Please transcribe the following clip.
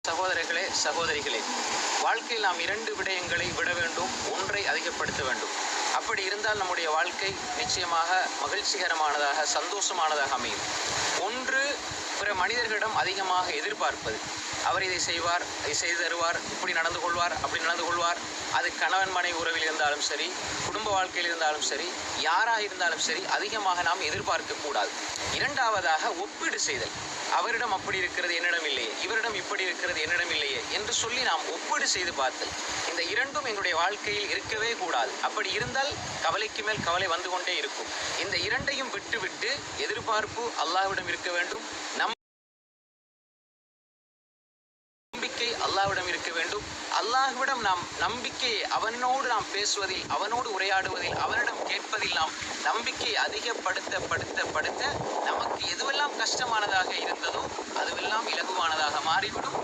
சகோதரர்களே, சகோதரிகளே, வாழ்க்கையில் நாம் 2 விடயங்களை விட வேண்டும், ஒன்றை அதிகப்படுத்த வேண்டும். அப்படி இருந்தால் நம்முடைய வாழ்க்கை நிச்சயமாக மகிழ்ச்சிகரமானதாக, சந்தோஷமானதாக அமையும். ஒன்று, பிற மனிதர்களிடம் அதிகமாக எதிர்பார்ப்பது. அவர் இதை செய்வார், இதை செய்து தருவார், இப்படி நடந்து கொள்வார், அப்படி நடந்து கொள்வார். அது கணவன் மனைவி உறவில் இருந்தாலும் சரி, குடும்ப வாழ்க்கையில் இருந்தாலும் சரி, யாராக இருந்தாலும் சரி, அதிகமாக நாம் எதிர்பார்க்கக்கூடாது. இரண்டாவதாக, ஒப்பீடு செய்தல். அவரிடம் அப்படி இருக்கிறது, என்னிடம் இல்லையே, இவரிடம் இப்படி இருக்கிறது, என்னிடம் இல்லையே என்று சொல்லி நாம் ஒப்பீடு செய்து பார்த்தல். இந்த இரண்டும் எங்களுடைய வாழ்க்கையில் இருக்கவே கூடாது. அப்படி இருந்தால் கவலைக்கு மேல் கவலை வந்து கொண்டே இருக்கும். இந்த இரண்டையும் விட்டுவிட்டு எதிர்பார்ப்பு அல்லாஹ்விடம் இருக்க வேண்டும், நம்பிக்கை அல்லாஹ்விடம் இருக்க வேண்டும். அல்லாஹ்விடம் நாம் நம்பிக்கையை, அவனோடு நாம் பேசுவதில், அவனோடு உரையாடுவதில், அவனிடம் கேட்பதில் நாம் நம்பிக்கையை அதிகப்படுத்த நமக்கு எதுவெல்லாம் கஷ்டமானதாக இருந்ததோ அதுவெல்லாம் இலகுவானதாக மாறிவிடும்.